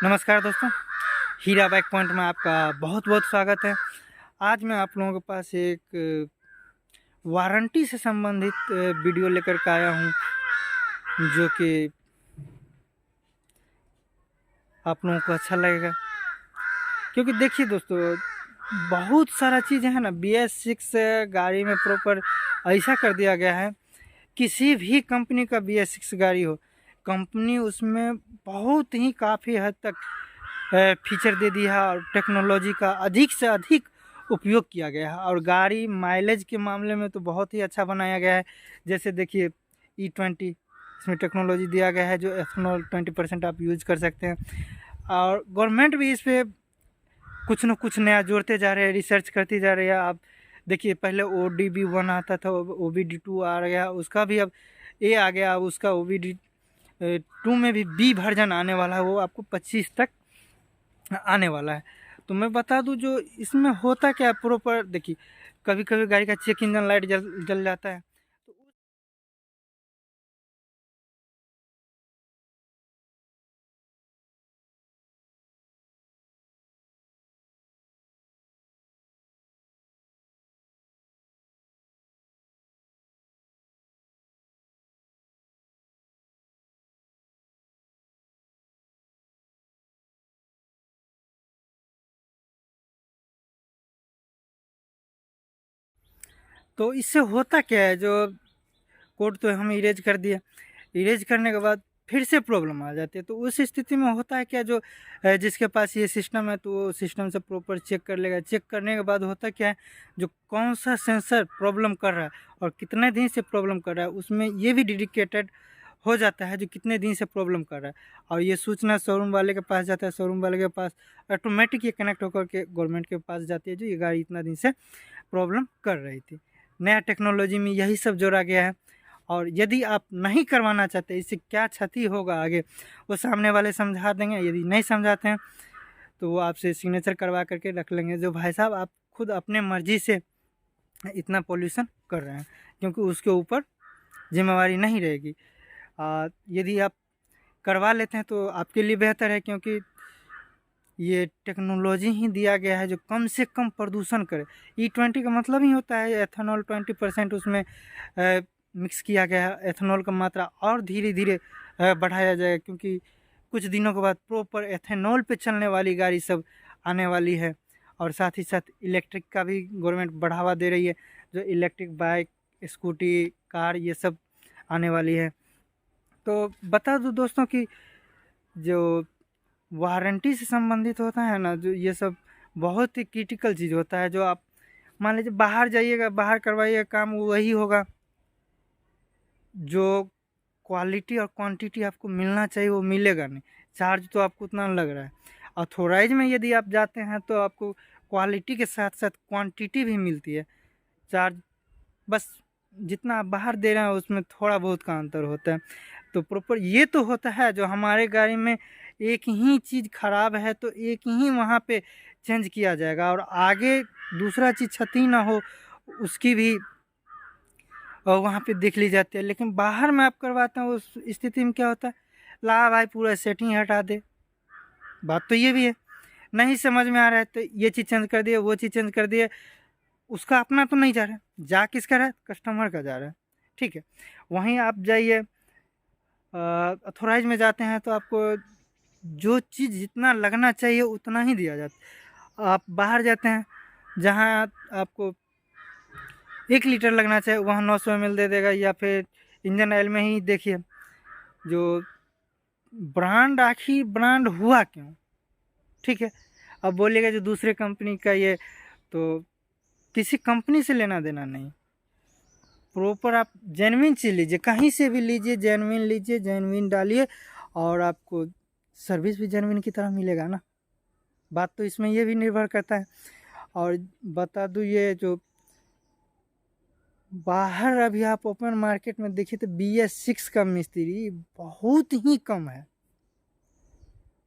नमस्कार दोस्तों, हीरा bike point में आपका बहुत बहुत स्वागत है। आज मैं आप लोगों के पास एक वारंटी से संबंधित वीडियो लेकर के आया हूं, जो कि आप लोगों को अच्छा लगेगा। क्योंकि देखिए दोस्तों, बहुत सारा चीज़ है ना, BS6 गाड़ी में प्रॉपर ऐसा कर दिया गया है। किसी भी कंपनी का BS6 गाड़ी हो, कंपनी उसमें बहुत ही काफ़ी हद तक फीचर दे दिया है और टेक्नोलॉजी का अधिक से अधिक उपयोग किया गया है। और गाड़ी माइलेज के मामले में तो बहुत ही अच्छा बनाया गया है। जैसे देखिए E20, इसमें टेक्नोलॉजी दिया गया है जो एथनॉल 20% आप यूज कर सकते हैं। और गवर्नमेंट भी इस पर कुछ न कुछ नया जोड़ते जा रहे हैं, रिसर्च करती जा रही है। आप देखिए, पहले OBD1 आता था, OBD2 आ गया, उसका भी अब A आ गया, अब उसका OBD2 में भी B वर्जन आने वाला है, वो आपको 25 तक आने वाला है। तो मैं बता दूं, जो इसमें होता क्या है प्रॉपर, देखिए कभी कभी गाड़ी का चेक इंजन लाइट जल जल जाता है। तो इससे होता क्या है, जो कोड तो हम इरेज कर दिए, इरेज करने के बाद फिर से प्रॉब्लम आ जाती है। तो उस स्थिति में होता है क्या, जो जिसके पास ये सिस्टम है तो वो सिस्टम से प्रॉपर चेक कर लेगा। चेक करने के बाद होता क्या है, जो कौन सा सेंसर प्रॉब्लम कर रहा है और कितने दिन से प्रॉब्लम कर रहा है, उसमें ये भी डेडिकेटेड हो जाता है जो कितने दिन से प्रॉब्लम कर रहा है। और ये सूचना शोरूम वाले के पास जाता है, शोरूम वाले के पास ऑटोमेटिक ये कनेक्ट होकर के गवर्नमेंट के पास जाती है, जो ये गाड़ी इतना दिन से प्रॉब्लम कर रही थी। नया टेक्नोलॉजी में यही सब जोड़ा गया है। और यदि आप नहीं करवाना चाहते, इससे क्या क्षति होगा आगे, वो सामने वाले समझा देंगे। यदि नहीं समझाते हैं तो वो आपसे सिग्नेचर करवा करके रख लेंगे, जो भाई साहब आप खुद अपने मर्जी से इतना पोल्यूशन कर रहे हैं, क्योंकि उसके ऊपर जिम्मेवारी नहीं रहेगी। यदि आप करवा लेते हैं तो आपके लिए बेहतर है, क्योंकि ये टेक्नोलॉजी ही दिया गया है जो कम से कम प्रदूषण करे। E20 का मतलब ही होता है एथेनॉल 20% उसमें मिक्स किया गया है। एथेनॉल का मात्रा और धीरे धीरे बढ़ाया जाएगा, क्योंकि कुछ दिनों के बाद प्रॉपर एथेनॉल पे चलने वाली गाड़ी सब आने वाली है। और साथ ही साथ इलेक्ट्रिक का भी गवर्नमेंट बढ़ावा दे रही है, जो इलेक्ट्रिक बाइक, स्कूटी, कार, ये सब आने वाली है। तो बता दूं दोस्तों कि जो वारंटी से संबंधित होता है ना, जो ये सब बहुत ही क्रिटिकल चीज़ होता है। जो आप मान लीजिए बाहर जाइएगा, बाहर करवाइएगा काम, वही होगा। जो क्वालिटी और क्वांटिटी आपको मिलना चाहिए वो मिलेगा नहीं। चार्ज तो आपको उतना लग रहा है। ऑथोराइज में यदि आप जाते हैं तो आपको क्वालिटी के साथ साथ क्वांटिटी भी मिलती है। चार्ज बस जितना आप बाहर दे रहे हैं उसमें थोड़ा बहुत का अंतर होता है। तो प्रॉपर ये तो होता है, जो हमारे गाड़ी में एक ही चीज़ खराब है तो एक ही वहाँ पे चेंज किया जाएगा, और आगे दूसरा चीज़ क्षति ना हो उसकी भी वहाँ पे देख ली जाती है। लेकिन बाहर में आप करवाते हैं, उस स्थिति में क्या होता है, ला भाई पूरा सेटिंग हटा दे। बात तो ये भी है, नहीं समझ में आ रहा है तो ये चीज़ चेंज कर दिए, वो चीज़ चेंज कर दिए। उसका अपना तो नहीं जा रहा है, जा किसका रहा है, कस्टमर का जा रहा है। ठीक है, वहीं आप जाइए अथोराइज में जाते हैं तो आपको जो चीज़ जितना लगना चाहिए उतना ही दिया जाता है। आप बाहर जाते हैं जहाँ आपको 1 लीटर लगना चाहिए, वहाँ 900 ml दे देगा। या फिर इंजन ऑयल में ही देखिए, जो ब्रांड आखिर ब्रांड हुआ क्यों, ठीक है। अब बोलिएगा जो दूसरे कंपनी का ये, तो किसी कंपनी से लेना देना नहीं। प्रॉपर आप जेनविन चीज़ लीजिए, कहीं से भी लीजिए, जेनविन लीजिए, जेनविन डालिए, और आपको सर्विस भी जेनविन की तरह मिलेगा ना। बात तो इसमें ये भी निर्भर करता है। और बता दूँ, ये जो बाहर अभी आप ओपन मार्केट में देखिए तो BS6 का मिस्त्री बहुत ही कम है।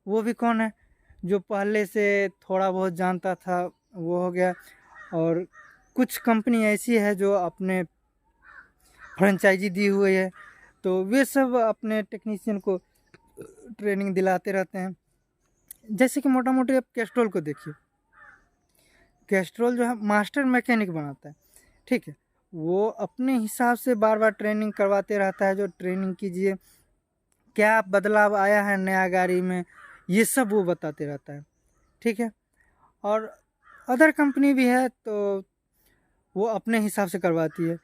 वो भी कौन है, जो पहले से थोड़ा बहुत जानता था वो हो गया। और कुछ कंपनी ऐसी है जो अपने फ्रेंचाइजी दी हुई है, तो वे सब अपने टेक्नीशियन को ट्रेनिंग दिलाते रहते हैं। जैसे कि मोटा मोटी आप कैस्ट्रॉल को देखिए, कैस्ट्रॉल जो है मास्टर मैकेनिक बनाता है, ठीक है। वो अपने हिसाब से बार बार ट्रेनिंग करवाते रहता है, जो ट्रेनिंग कीजिए, क्या बदलाव आया है नया गाड़ी में, ये सब वो बताते रहता है, ठीक है। और अदर कंपनी भी है तो वो अपने हिसाब से करवाती है।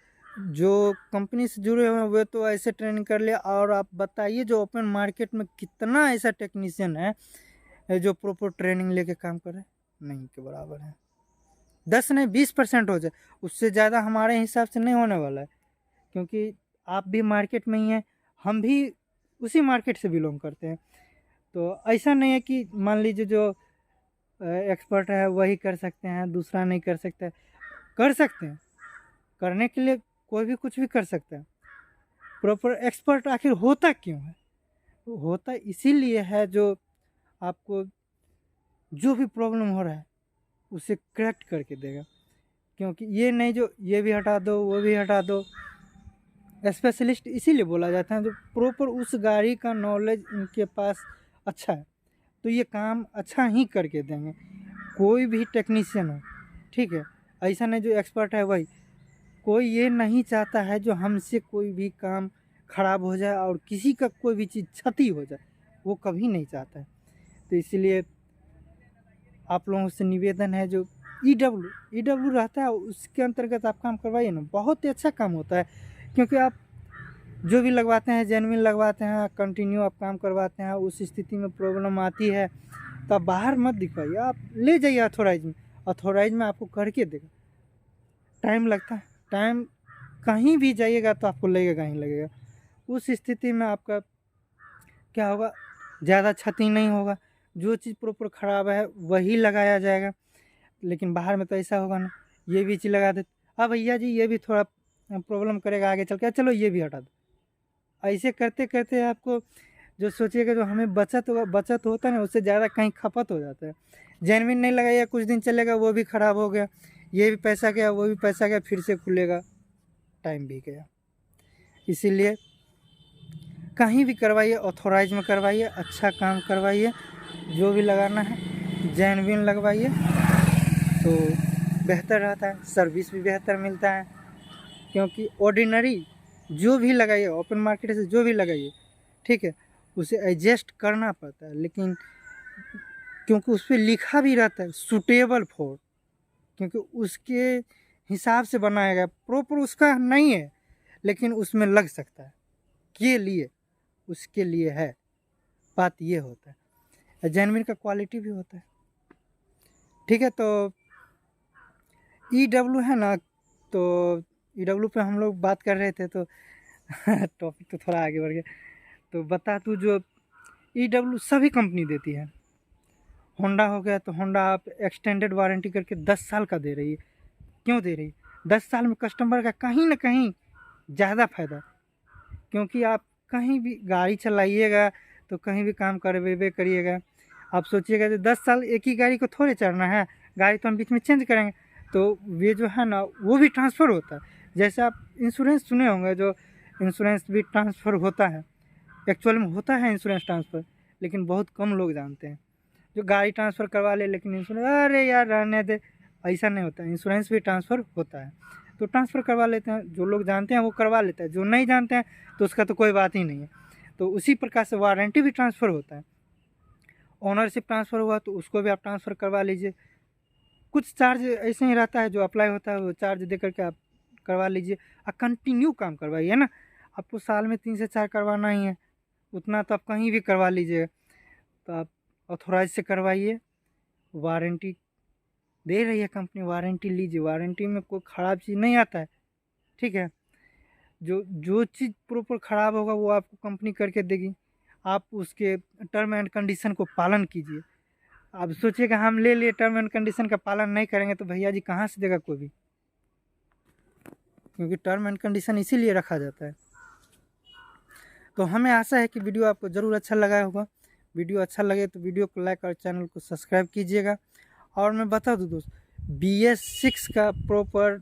जो कंपनी से जुड़े हुए हैं वे तो ऐसे ट्रेनिंग कर लिया। और आप बताइए जो ओपन मार्केट में कितना ऐसा टेक्नीशियन है जो प्रॉपर ट्रेनिंग लेके काम कर रहे हैं, नहीं के बराबर है। 10 नहीं 20% हो जाए, उससे ज़्यादा हमारे हिसाब से नहीं होने वाला है, क्योंकि आप भी मार्केट में ही हैं, हम भी उसी मार्केट से बिलोंग करते हैं। तो ऐसा नहीं है कि मान लीजिए जो एक्सपर्ट है वही कर सकते हैं, दूसरा नहीं कर सकता है। कर सकते हैं, करने के लिए कोई भी कुछ भी कर सकता है। प्रॉपर एक्सपर्ट आखिर होता क्यों है? होता इसीलिए है जो आपको जो भी प्रॉब्लम हो रहा है उसे करेक्ट करके देगा। क्योंकि ये नहीं जो ये भी हटा दो वो भी हटा दो। स्पेशलिस्ट इसीलिए बोला जाता है जो प्रॉपर उस गाड़ी का नॉलेज इनके पास अच्छा है, तो ये काम अच्छा ही करके देंगे। कोई भी टेक्नीशियन हो, ठीक है, ऐसा नहीं जो एक्सपर्ट है वही। कोई ये नहीं चाहता है जो हमसे कोई भी काम खराब हो जाए और किसी का कोई भी चीज़ क्षति हो जाए, वो कभी नहीं चाहता है। तो इसलिए आप लोगों से निवेदन है जो ईडब्ल्यू रहता है उसके अंतर्गत आप काम करवाइए ना, बहुत ही अच्छा काम होता है। क्योंकि आप जो भी लगवाते हैं जेन्युइन लगवाते हैं, कंटिन्यू आप काम करवाते हैं। उस स्थिति में प्रॉब्लम आती है तो आप बाहर मत दिखवाइए, आप ले जाइए अथोराइज में। अथोराइज में आपको करके देगा। टाइम लगता है, टाइम कहीं भी जाइएगा तो आपको लगेगा ही लगेगा। उस स्थिति में आपका क्या होगा, ज़्यादा क्षति नहीं होगा। जो चीज़ प्रॉपर ख़राब है वही लगाया जाएगा। लेकिन बाहर में तो ऐसा होगा ना, ये भी चीज़ लगा दे, हाँ भैया जी ये भी थोड़ा प्रॉब्लम करेगा आगे चल के, चलो ये भी हटा दो। ऐसे करते करते आपको जो सोचिएगा जो हमें बचत होता है ना, उससे ज़्यादा कहीं खपत हो जाता है। जेनविन नहीं लगाइए, कुछ दिन चलेगा वो भी ख़राब हो गया, ये भी पैसा गया वो भी पैसा गया, फिर से खुलेगा, टाइम भी गया। इसीलिए कहीं भी करवाइए, ऑथोराइज में करवाइए, अच्छा काम करवाइए। जो भी लगाना है जेन्युइन लगवाइए तो बेहतर रहता है, सर्विस भी बेहतर मिलता है। क्योंकि ऑर्डिनरी जो भी लगाइए, ओपन मार्केट से जो भी लगाइए, ठीक है, उसे एडजस्ट करना पड़ता है। लेकिन क्योंकि उस पर लिखा भी रहता है सूटेबल फॉर, क्योंकि उसके हिसाब से बनाया गया, प्रॉपर उसका नहीं है लेकिन उसमें लग सकता है, के लिए उसके लिए है। बात ये होता है, जेन्युइन का क्वालिटी भी होता है, ठीक है। तो ईडब्ल्यू है ना, तो ईडब्ल्यू पे हम लोग बात कर रहे थे तो टॉपिक तो थोड़ा आगे बढ़ गया। तो बता तू जो ईडब्ल्यू सभी कंपनी देती है। होंडा हो गया तो होंडा आप एक्सटेंडेड वारंटी करके 10 साल का दे रही है। क्यों दे रही है? 10 साल में कस्टमर का कहीं ना कहीं ज़्यादा फायदा, क्योंकि आप कहीं भी गाड़ी चलाइएगा तो कहीं भी काम करवेबे करिएगा। आप सोचिएगा जो 10 साल एक ही गाड़ी को थोड़े चलना है, गाड़ी तो हम बीच में चेंज करेंगे। तो ये जो है ना वो भी ट्रांसफ़र होता है। जैसे आप इंश्योरेंस सुने होंगे, जो इंश्योरेंस भी ट्रांसफ़र होता है। एक्चुअल में होता है इंश्योरेंस ट्रांसफ़र, लेकिन बहुत कम लोग जानते हैं। जो गाड़ी ट्रांसफ़र करवा ले लेकिन इंश्योरेंस, अरे यार रहने दे, ऐसा नहीं होता है। इंश्योरेंस भी ट्रांसफ़र होता है, तो ट्रांसफ़र करवा लेते हैं। जो लोग जानते हैं वो करवा लेते हैं, जो नहीं जानते हैं तो उसका तो कोई बात ही नहीं है। तो उसी प्रकार से वारंटी भी ट्रांसफ़र होता है। ओनरशिप ट्रांसफ़र हुआ तो उसको भी आप ट्रांसफ़र करवा लीजिए। कुछ चार्ज ऐसे ही रहता है जो अप्लाई होता है, वो चार्ज दे करके आप करवा लीजिए। और कंटिन्यू काम करवाइए ना, आपको साल में 3 से 4 करवाना ही है, उतना तो आप कहीं भी करवा लीजिए। तो आप ऑथोराइज से करवाइए, वारंटी दे रही है कंपनी, वारंटी लीजिए। वारंटी में कोई ख़राब चीज़ नहीं आता है, ठीक है। जो जो चीज़ प्रॉपर ख़राब होगा वो आपको कंपनी करके देगी। आप उसके टर्म एंड कंडीशन को पालन कीजिए। आप सोचिएगा हम ले लिए, टर्म एंड कंडीशन का पालन नहीं करेंगे तो भैया जी कहाँ से देगा कोई भी, क्योंकि टर्म एंड कंडीशन इसीलिए रखा जाता है। तो हमें आशा है कि वीडियो आपको ज़रूर अच्छा लगा होगा। वीडियो अच्छा लगे तो वीडियो को लाइक और चैनल को सब्सक्राइब कीजिएगा। और मैं बता दूँ दोस्त, BS6 का प्रॉपर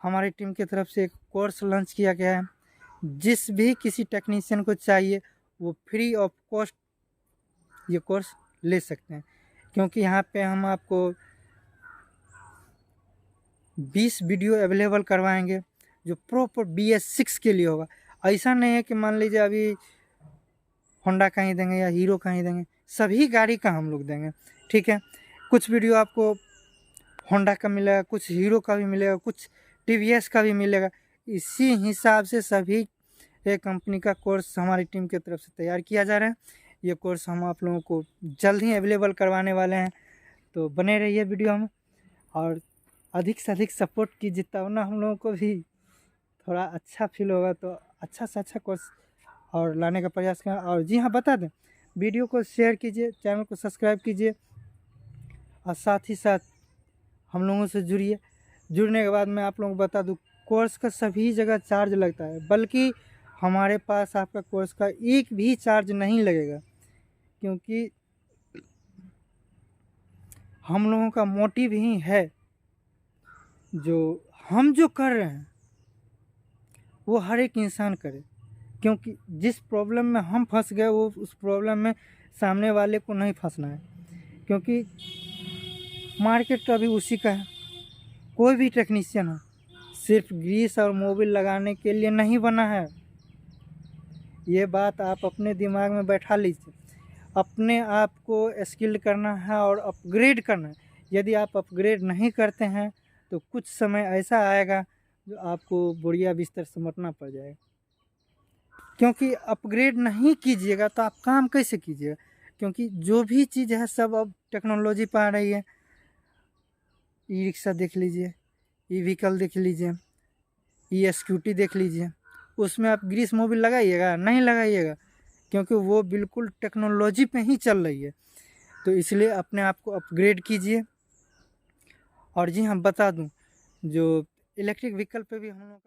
हमारी टीम की तरफ से एक कोर्स लॉन्च किया गया है। जिस भी किसी टेक्नीशियन को चाहिए वो फ्री ऑफ कॉस्ट ये कोर्स ले सकते हैं, क्योंकि यहाँ पे हम आपको 20 वीडियो अवेलेबल करवाएंगे जो प्रॉपर BS6 के लिए होगा। ऐसा नहीं है कि मान लीजिए अभी होंडा का ही देंगे या हीरो का ही देंगे, सभी गाड़ी का हम लोग देंगे, ठीक है। कुछ वीडियो आपको होंडा का मिलेगा, कुछ हीरो का भी मिलेगा, कुछ TVS का भी मिलेगा। इसी हिसाब से सभी एक कंपनी का कोर्स हमारी टीम की तरफ से तैयार किया जा रहा है। ये कोर्स हम आप लोगों को जल्द ही अवेलेबल करवाने वाले हैं, तो बने रहिए वीडियो में और अधिक से अधिक सपोर्ट कीजिए, तब ना हम लोगों को भी थोड़ा अच्छा फील होगा। तो अच्छा से अच्छा कोर्स और लाने का प्रयास करें। और जी हाँ, बता दें, वीडियो को शेयर कीजिए, चैनल को सब्सक्राइब कीजिए और साथ ही साथ हम लोगों से जुड़िए। जुड़ने के बाद मैं आप लोगों को बता दूं, कोर्स का सभी जगह चार्ज लगता है, बल्कि हमारे पास आपका कोर्स का एक भी चार्ज नहीं लगेगा, क्योंकि हम लोगों का मोटिव ही है जो हम जो कर रहे हैं वो हर एक इंसान करे, क्योंकि जिस प्रॉब्लम में हम फंस गए वो उस प्रॉब्लम में सामने वाले को नहीं फंसना है, क्योंकि मार्केट तो अभी उसी का है। कोई भी टेक्नीशियन हो सिर्फ ग्रीस और मोबिल लगाने के लिए नहीं बना है। ये बात आप अपने दिमाग में बैठा लीजिए। अपने आप को स्किल्ड करना है और अपग्रेड करना है। यदि आप अपग्रेड नहीं करते हैं तो कुछ समय ऐसा आएगा जो आपको बोरिया बिस्तर समटना पड़ जाएगा, क्योंकि अपग्रेड नहीं कीजिएगा तो आप काम कैसे कीजिएगा, क्योंकि जो भी चीज़ है सब अब टेक्नोलॉजी पर आ रही है। ई-रिक्शा देख लीजिए, ई-व्हीकल देख लीजिए, ई-स्कूटी देख लीजिए, उसमें आप ग्रीस मोबिल लगाइएगा? नहीं लगाइएगा, क्योंकि वो बिल्कुल टेक्नोलॉजी पे ही चल रही है। तो इसलिए अपने आप को अपग्रेड कीजिए। और जी हाँ, बता दूं, जो इलेक्ट्रिक व्हीकल पे भी हम लोग